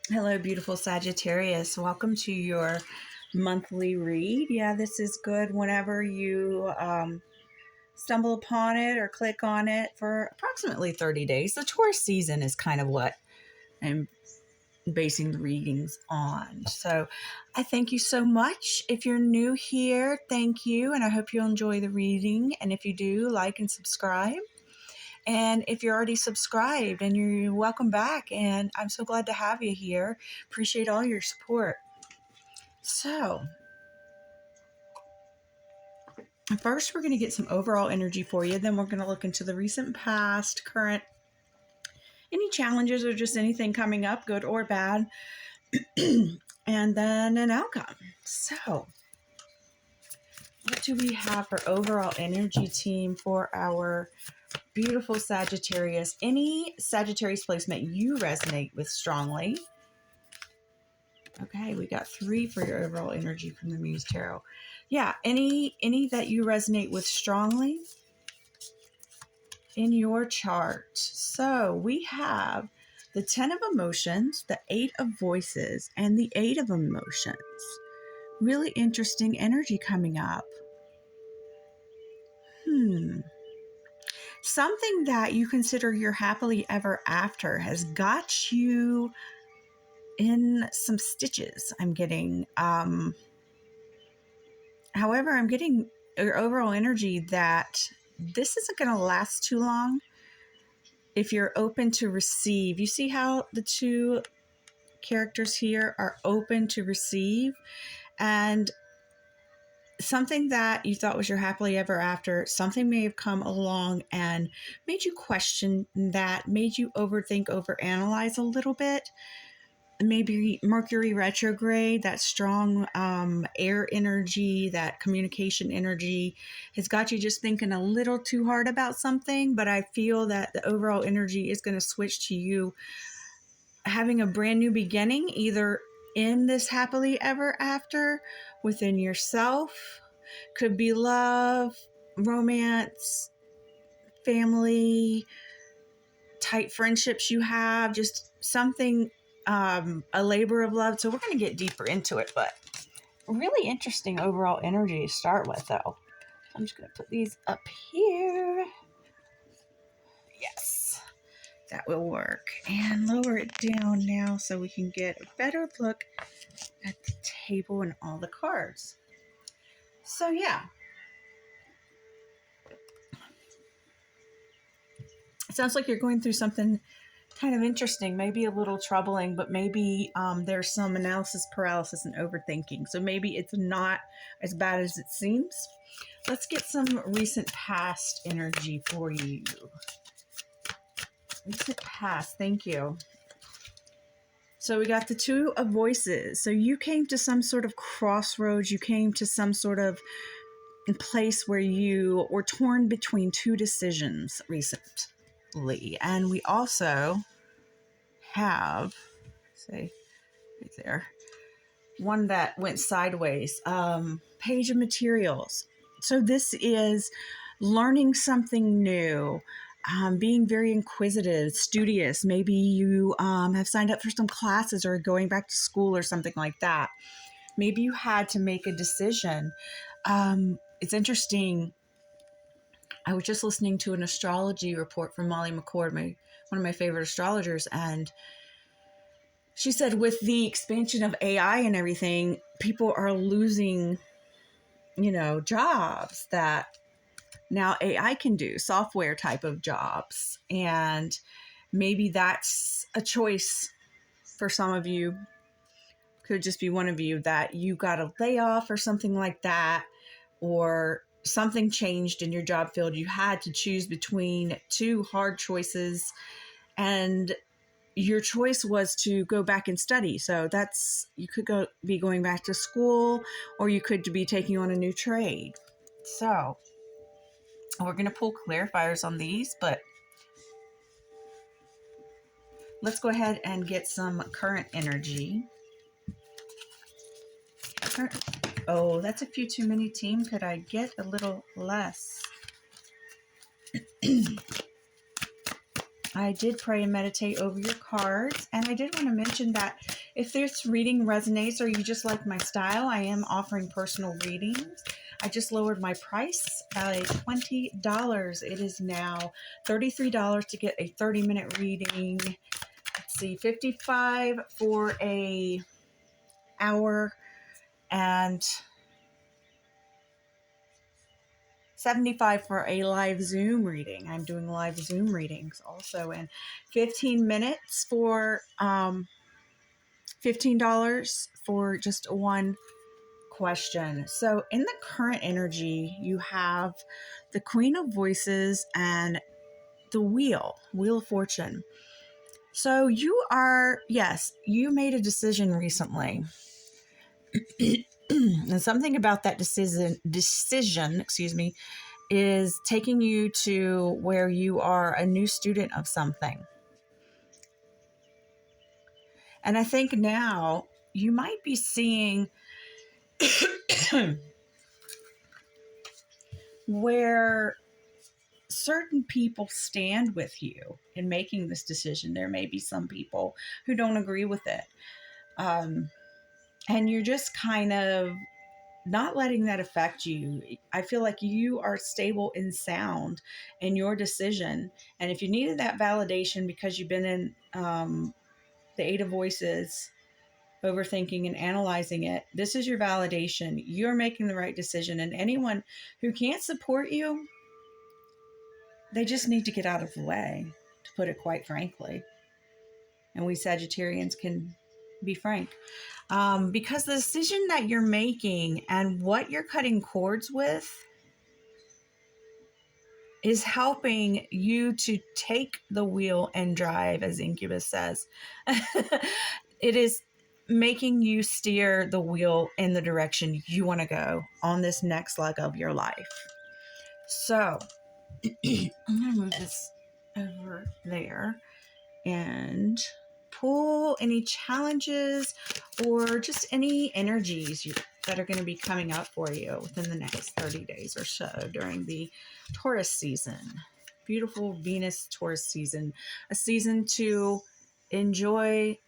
Hello, beautiful Sagittarius. Welcome to your monthly read. Yeah, this is good whenever you stumble upon it or click on it for approximately 30 days. The Taurus season is kind of what I'm basing the readings on. So I thank you so much. If you're new here, thank you. And I hope you'll enjoy the reading. And if you do, like and subscribe. And if you're already subscribed, and you're welcome back, and I'm so glad to have you here. Appreciate all your support. So, first we're going to get some overall energy for you. Then we're going to look into the recent past, current, any challenges or just anything coming up, good or bad, and then an outcome. So, what do we have for overall energy, team, for our beautiful Sagittarius? Any Sagittarius placement you resonate with strongly. Okay, we got 3 for your overall energy from the Muse Tarot. Yeah, any that you resonate with strongly in your chart. So we have the 10 of emotions, the 8 of voices, and the 8 of emotions. Really interesting energy coming up. Something that you consider your happily ever after has got you in some stitches, I'm getting. However, I'm getting your overall energy that this isn't going to last too long if you're open to receive. You see how the 2 characters here are open to receive, and something that you thought was your happily ever after, something may have come along and made you question that, made you overthink, overanalyze a little bit. Maybe Mercury retrograde, that strong air energy, that communication energy has got you just thinking a little too hard about something. But I feel that the overall energy is going to switch to you having a brand new beginning, either in this happily ever after within yourself. Could be love, romance, family, tight friendships you have, just something, a labor of love. So we're going to get deeper into it, but really interesting overall energy to start with, though. I'm just going to put these up here. Yes, that will work. And lower it down now so we can get a better look at the table and all the cards. So yeah, it sounds like you're going through something kind of interesting, maybe a little troubling, but maybe there's some analysis paralysis and overthinking. So maybe it's not as bad as it seems. Let's get some recent past energy for you. Recent past, thank you. So we got the 2 of voices. So you came to some sort of crossroads. You came to some sort of place where you were torn between 2 decisions recently. And we also have, say right there, one that went sideways. Page of materials. So this is learning something new, being very inquisitive, studious. Maybe you have signed up for some classes or going back to school or something like that. Maybe you had to make a decision. It's interesting. I was just listening to an astrology report from Molly McCord, one of my favorite astrologers, and she said with the expansion of AI and everything, people are losing, jobs that now AI can do, software type of jobs. And maybe that's a choice for some of you. Could just be one of you that you got a layoff or something like that, or something changed in your job field. You had to choose between 2 hard choices, and your choice was to go back and study. So you could be going back to school, or you could be taking on a new trade. So we're going to pull clarifiers on these, but let's go ahead and get some current energy. Oh, that's a few too many, team. Could I get a little less? I did pray and meditate over your cards. And I did want to mention that if this reading resonates or you just like my style, I am offering personal readings. I just lowered my price by $20. It is now $33 to get a 30-minute reading. Let's see, $55 for a hour and $75 for a live Zoom reading. I'm doing live Zoom readings also, and 15 minutes for $15 for just one question. So in the current energy, you have the Queen of Voices and the Wheel of Fortune. So you are, yes, you made a decision recently. And something about that decision, is taking you to where you are a new student of something. And I think now you might be seeing where certain people stand with you in making this decision. There may be some people who don't agree with it. And you're just kind of not letting that affect you. I feel like you are stable and sound in your decision. And if you needed that validation because you've been in the Eight of Voices, overthinking and analyzing it, this is your validation. You're making the right decision. And anyone who can't support you, they just need to get out of the way, to put it quite frankly. And we Sagittarians can be frank. Because the decision that you're making and what you're cutting cords with is helping you to take the wheel and drive, as Incubus says. It is making you steer the wheel in the direction you want to go on this next leg of your life. So I'm going to move this over there and pull any challenges or just any energies that are going to be coming up for you within the next 30 days or so during the Taurus season. Beautiful Venus Taurus season. A season to enjoy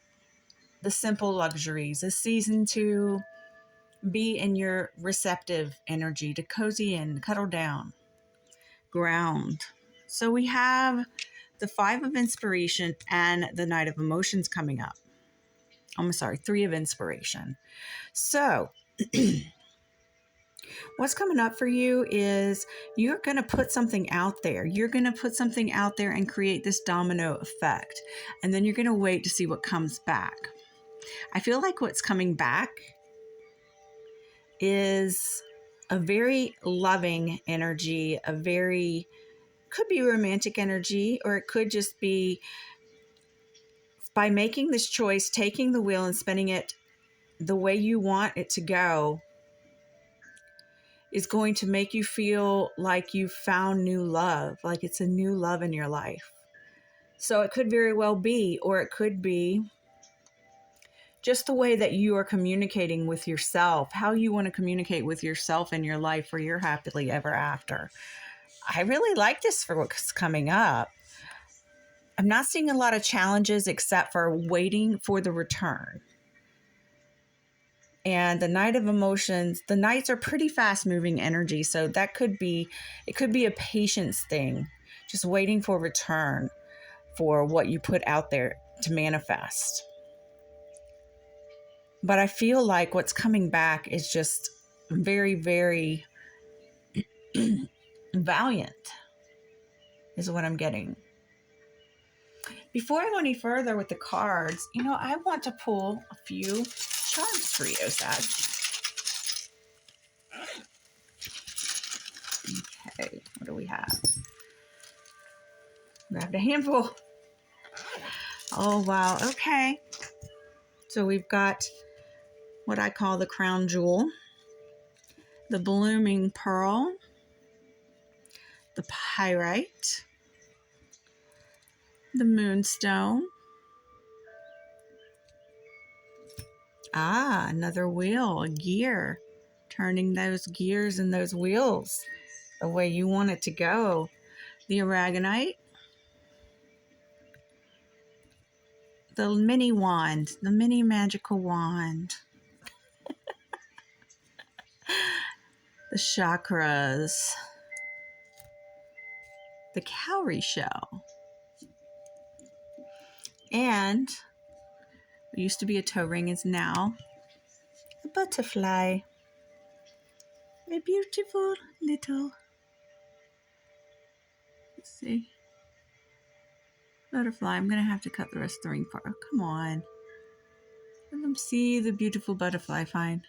the simple luxuries. A season to be in your receptive energy, to cozy in, cuddle down, ground. So we have the Five of Inspiration and the Knight of Emotions coming up. I'm sorry, Three of Inspiration. So what's coming up for you is you're going to put something out there. You're going to put something out there and create this domino effect. And then you're going to wait to see what comes back. I feel like what's coming back is a very loving energy, could be romantic energy, or it could just be by making this choice, taking the wheel and spinning it the way you want it to go is going to make you feel like you've found new love, like it's a new love in your life. So it could very well be, or it could be just the way that you are communicating with yourself, how you want to communicate with yourself in your life for your happily ever after. I really like this for what's coming up. I'm not seeing a lot of challenges except for waiting for the return. And the Knight of Emotions, the Knights are pretty fast moving energy. So it could be a patience thing, just waiting for return for what you put out there to manifest. But I feel like what's coming back is just very, very valiant is what I'm getting. Before I go any further with the cards, I want to pull a few charms for you, Sag. Okay, what do we have? Grabbed a handful. Oh, wow. Okay. So we've got what I call the crown jewel, the blooming pearl, the pyrite, the moonstone. Another wheel, a gear, turning those gears and those wheels the way you want it to go. The aragonite, the mini wand, the mini magical wand. The chakras. The cowrie shell. And it used to be a toe ring, is now a butterfly. A beautiful little, let's see, butterfly. I'm going to have to cut the rest of the ring part. Oh, come on. Let them see the beautiful butterfly. Fine.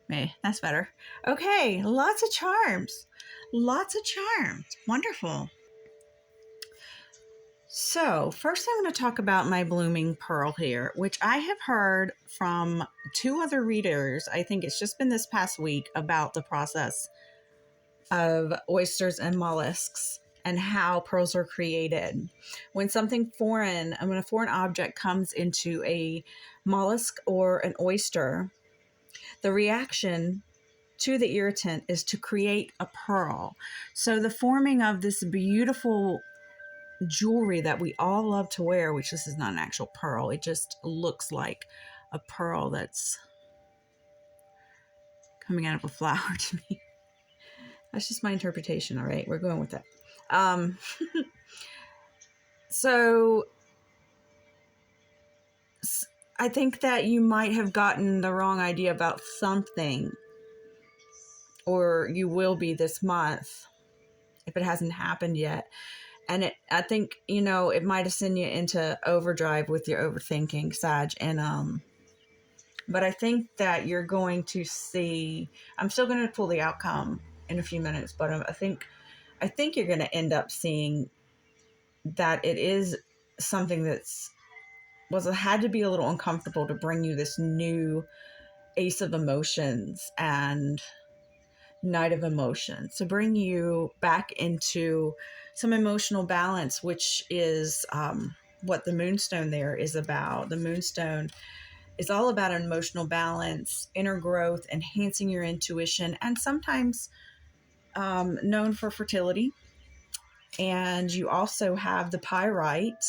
May, that's better. Okay, lots of charms. Lots of charms. Wonderful. So first I'm going to talk about my blooming pearl here, which I have heard from 2 other readers. I think it's just been this past week about the process of oysters and mollusks and how pearls are created. When something foreign, when a foreign object comes into a mollusk or an oyster, the reaction to the irritant is to create a pearl. So the forming of this beautiful jewelry that we all love to wear, which this is not an actual pearl, it just looks like a pearl that's coming out of a flower to me. That's just my interpretation. All right, we're going with that. So I think that you might have gotten the wrong idea about something, or you will be this month if it hasn't happened yet. And I think, it might have sent you into overdrive with your overthinking, Sag. And, but I think that you're going to see, I'm still going to pull the outcome in a few minutes, but I think you're going to end up seeing that it is something had to be a little uncomfortable to bring you this new Ace of Emotions and Knight of Emotions, to bring you back into some emotional balance, which is what the moonstone there is about. The moonstone is all about an emotional balance, inner growth, enhancing your intuition, and sometimes known for fertility. And you also have the pyrite,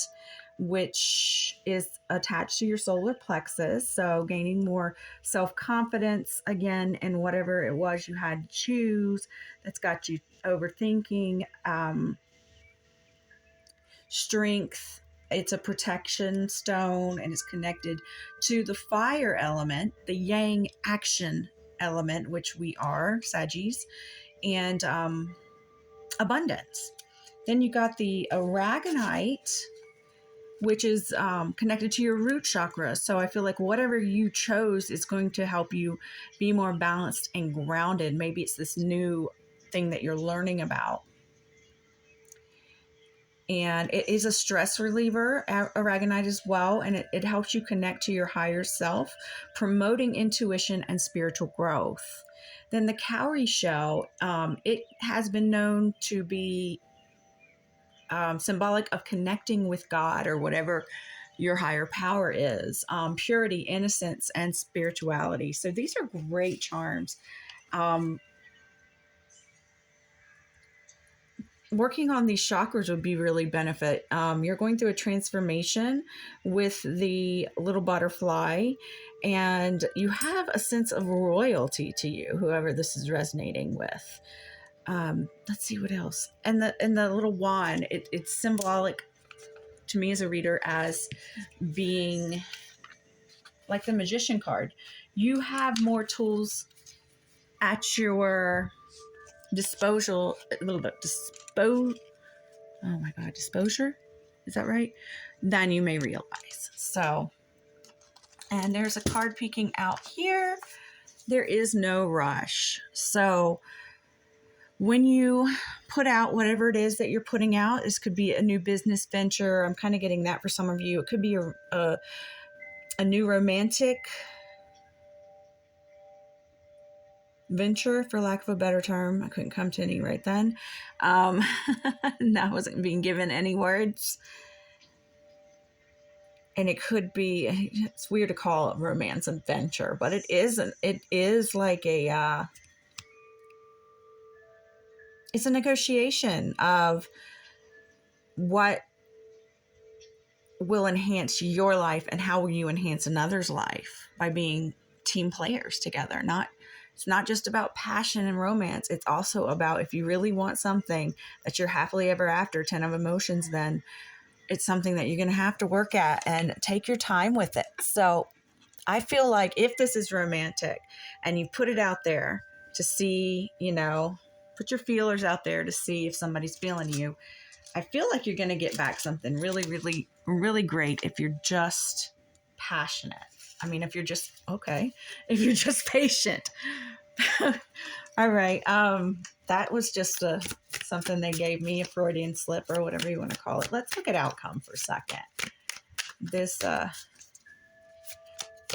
which is attached to your solar plexus. So gaining more self-confidence, again, in whatever it was you had to choose that's got you overthinking, strength. It's a protection stone, and it's connected to the fire element, the yang action element, which we are, Saggies, and abundance. Then you got the aragonite, which is connected to your root chakra. So I feel like whatever you chose is going to help you be more balanced and grounded. Maybe it's this new thing that you're learning about. And it is a stress reliever, aragonite as well, and it helps you connect to your higher self, promoting intuition and spiritual growth. Then the cowrie shell, it has been known to be symbolic of connecting with God or whatever your higher power is, purity, innocence, and spirituality. So these are great charms. Working on these chakras would be really benefit. You're going through a transformation with the little butterfly, and you have a sense of royalty to you, whoever this is resonating with. Let's see what else. And the little wand, it's symbolic to me as a reader as being like the magician card. You have more tools at your disposal, a little bit disposure, is that right? Than you may realize. So, and there's a card peeking out here. There is no rush. So when you put out whatever it is that you're putting out, this could be a new business venture. I'm kind of getting that for some of you. It could be a new romantic venture, for lack of a better term. I couldn't come to any right then. I wasn't being given any words. And it could be, it's weird to call it romance and venture, but it isn't. It is like it's a negotiation of what will enhance your life, and how will you enhance another's life by being team players together. It's not just about passion and romance. It's also about, if you really want something that you're happily ever after, 10 of emotions, then it's something that you're going to have to work at and take your time with it. So I feel like if this is romantic and you put it out there to see, put your feelers out there to see if somebody's feeling you, I feel like you're going to get back something really, really, really great if you're just passionate. I mean, if you're just patient. All right. That was just something they gave me, a Freudian slip or whatever you want to call it. Let's look at outcome for a second. This,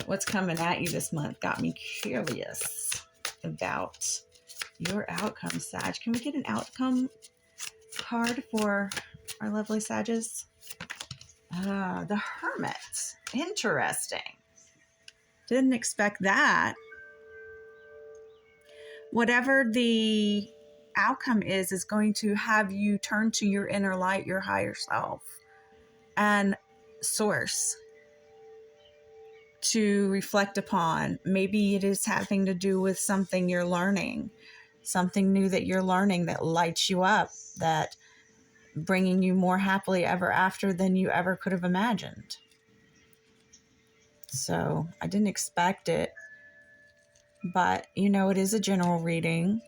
what's coming at you this month got me curious about your outcome, Sag. Can we get an outcome card for our lovely Sages? The Hermit. Interesting. Didn't expect that. Whatever the outcome is going to have you turn to your inner light, your higher self, and source to reflect upon. Maybe it is having to do with something you're learning, something new that you're learning that lights you up, that bringing you more happily ever after than you ever could have imagined. So I didn't expect it, but it is a general reading.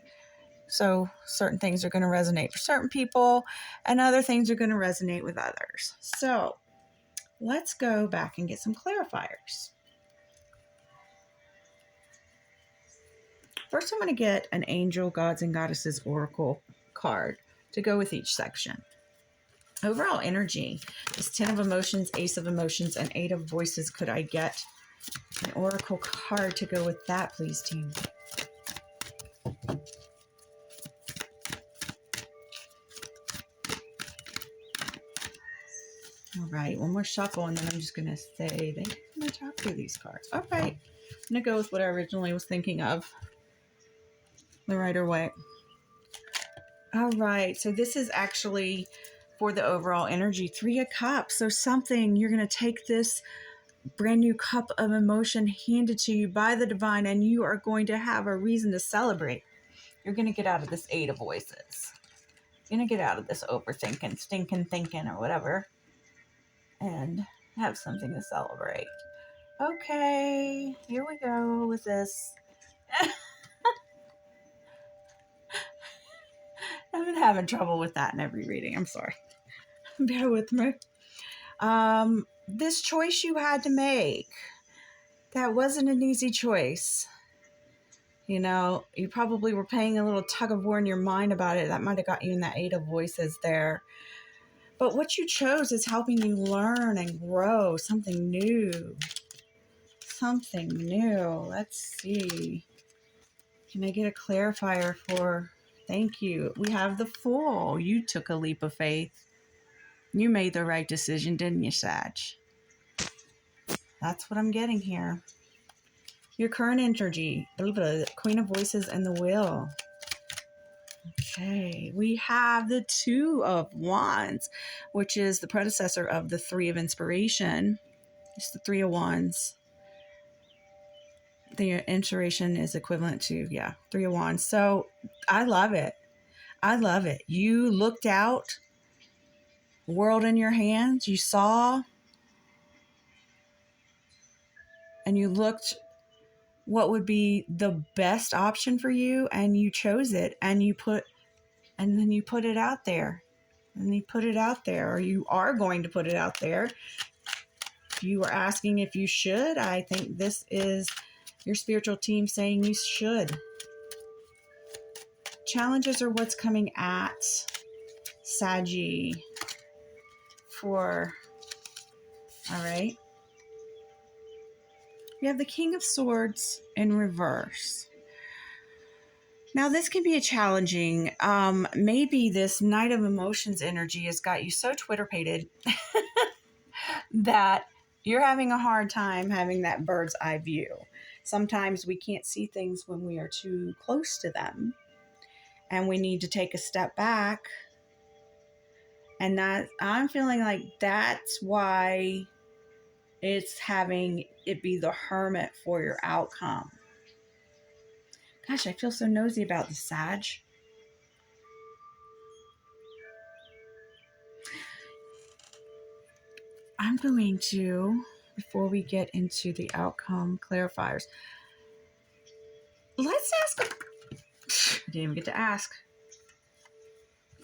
So certain things are going to resonate for certain people and other things are going to resonate with others. So let's go back and get some clarifiers. First, I'm going to get an angel, gods and goddesses oracle card to go with each section. Overall energy is 10 of emotions, ace of emotions, and 8 of voices. Could I get an oracle card to go with that, please, team? All right, one more shuffle, and then I'm just going to say, I'm going to talk through these cards. All right, I'm going to go with what I originally was thinking of, the Rider-Waite. All right, so this is actually for the overall energy, 3 of Cups. So something, you're going to take this brand new cup of emotion handed to you by the divine, and you are going to have a reason to celebrate. You're going to get out of this 8 of voices. You're going to get out of this overthinking, stinking thinking, or whatever, and have something to celebrate. Okay, here we go with this. I've been having trouble with that in every reading. I'm sorry. Bear with me. This choice you had to make, that wasn't an easy choice. You probably were paying a little tug of war in your mind about it. That might have got you in that 8 of voices there. But what you chose is helping you learn and grow something new. Something new. Let's see. Can I get a clarifier for... Thank you. We have the Fool. You took a leap of faith. You made the right decision, didn't you, Sag? That's what I'm getting here. Your current energy. Queen of Voices and the Wheel. Okay. We have the 2 of Wands, which is the predecessor of the 3 of Inspiration. It's the 3 of Wands. The inspiration is equivalent to, 3 of Wands. So I love it. I love it. You looked out, world in your hands. You saw and you looked what would be the best option for you, and you chose it, and then you put it out there. And you put it out there, or you are going to put it out there. If you were asking if you should, I think this is your spiritual team saying you should. Challenges are what's coming at Saggy for, all right. We have the King of Swords in reverse. Now, this can be a challenging, maybe this Knight of Emotions energy has got you so Twitter-pated that you're having a hard time having that bird's eye view. Sometimes we can't see things when we are too close to them, and we need to take a step back And that I'm feeling like that's why it's having it be the Hermit for your outcome. Gosh, I feel so nosy about the Sag. I'm going to, before we get into the outcome clarifiers, let's ask. I didn't even get to ask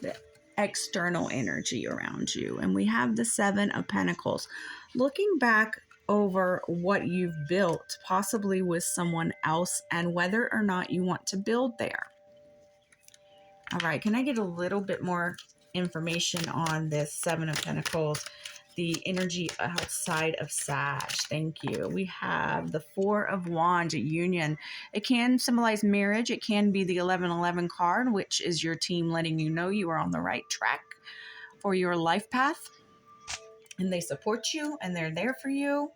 the external energy around you. And we have the Seven of Pentacles. Looking back over what you've built, possibly with someone else, and whether or not you want to build there. All right, can I get a little bit more information on this Seven of Pentacles, the energy outside of Sag? Thank you. We have the Four of Wands, a union. It can symbolize marriage. It can be the 1111 card, which is your team letting you know you are on the right track for your life path. And they support you and they're there for you.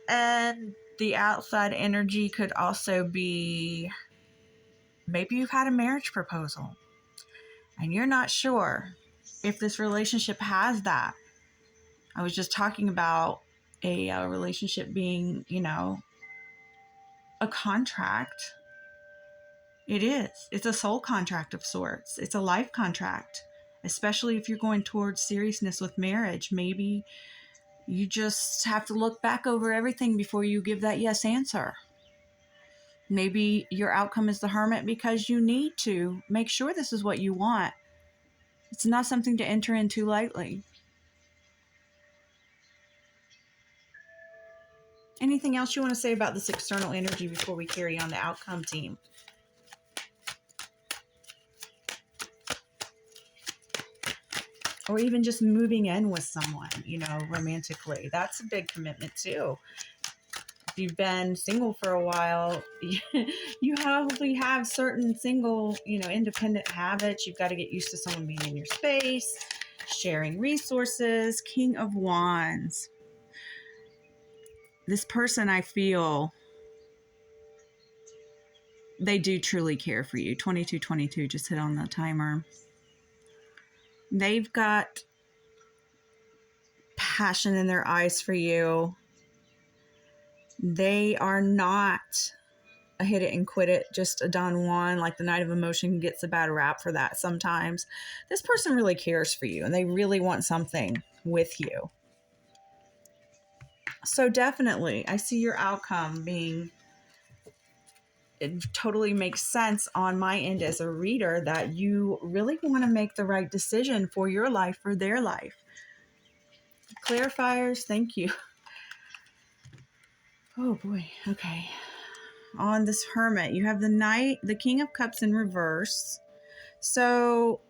And the outside energy could also be, maybe you've had a marriage proposal and you're not sure if this relationship has that. I was just talking about a relationship being, a contract. It is. It's a soul contract of sorts. It's a life contract, especially if you're going towards seriousness with marriage. Maybe you just have to look back over everything before you give that yes answer. Maybe your outcome is the Hermit because you need to make sure this is what you want. It's not something to enter into lightly. Anything else you want to say about this external energy before we carry on the outcome, team? Or even just moving in with someone, romantically. That's a big commitment too. If you've been single for a while, you probably have certain single, independent habits. You've got to get used to someone being in your space, sharing resources. King of Wands. This person, I feel, they do truly care for you. 2222 just hit on the timer. They've got passion in their eyes for you. They are not a hit it and quit it, just a Don Juan, like the Knight of Emotion gets a bad rap for that sometimes. This person really cares for you and they really want something with you. So definitely, I see your outcome being, it totally makes sense on my end as a reader that you really want to make the right decision for your life, for their life. Clarifiers, thank you. Oh boy, okay. On this Hermit, you have the Knight, the King of Cups in reverse. So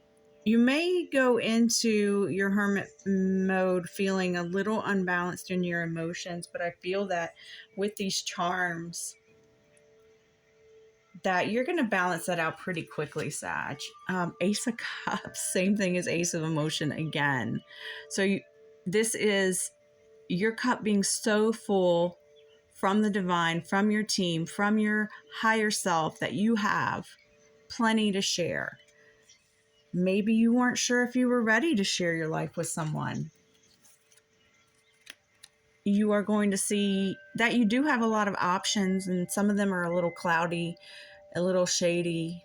you may go into your Hermit mode feeling a little unbalanced in your emotions, but I feel that with these charms, that you're going to balance that out pretty quickly, Sag. Ace of Cups, same thing as Ace of Emotion again. So this is your cup being so full from the divine, from your team, from your higher self, that you have plenty to share. Maybe you weren't sure if you were ready to share your life with someone. You are going to see that you do have a lot of options, and some of them are a little cloudy, a little shady.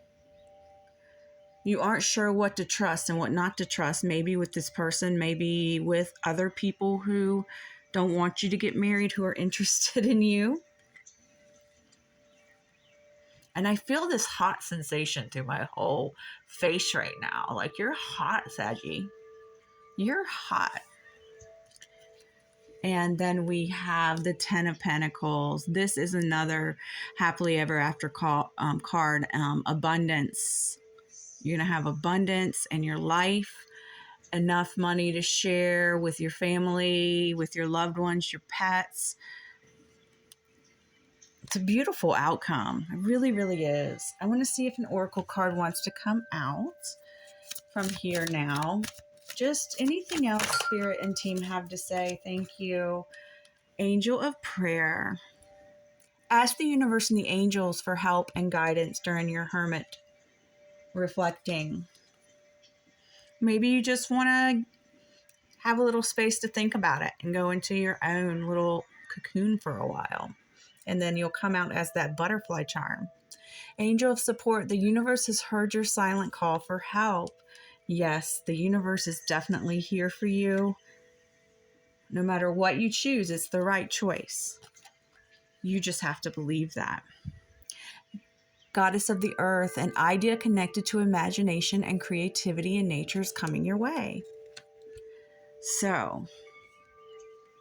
You aren't sure what to trust and what not to trust, maybe with this person, maybe with other people who don't want you to get married, who are interested in you. And I feel this hot sensation through my whole face right now. Like, you're hot, Saggy. You're hot. And then we have the Ten of Pentacles. This is another happily ever after card. Abundance. You're going to have abundance in your life. Enough money to share with your family, with your loved ones, your pets. It's a beautiful outcome. It really, really is. I want to see if an oracle card wants to come out from here now. Just anything else Spirit and team have to say. Thank you. Angel of Prayer. Ask the universe and the angels for help and guidance during your Hermit reflecting. Maybe you just want to have a little space to think about it and go into your own little cocoon for a while. And then you'll come out as that butterfly charm. Angel of support, the universe has heard your silent call for help. Yes, the universe is definitely here for you. No matter what you choose, it's the right choice. You just have to believe that. Goddess of the earth, an idea connected to imagination and creativity in nature is coming your way. So,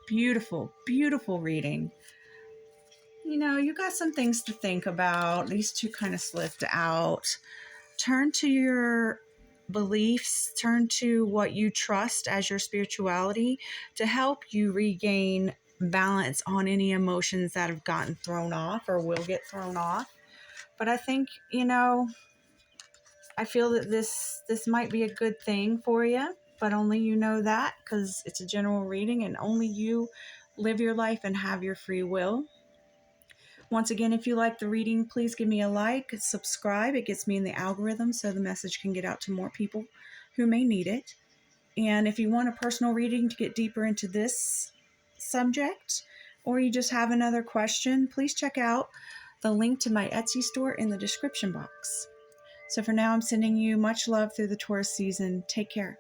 beautiful, beautiful reading. You know, you got some things to think about. These two kind of slipped out. Turn to your beliefs, turn to what you trust as your spirituality to help you regain balance on any emotions that have gotten thrown off or will get thrown off. But I think, you know, I feel that this might be a good thing for you, but only you know that, because it's a general reading and only you live your life and have your free will. Once again, if you like the reading, please give me a like, subscribe. It gets me in the algorithm so the message can get out to more people who may need it. And if you want a personal reading to get deeper into this subject, or you just have another question, please check out the link to my Etsy store in the description box. So for now, I'm sending you much love through the Taurus season. Take care.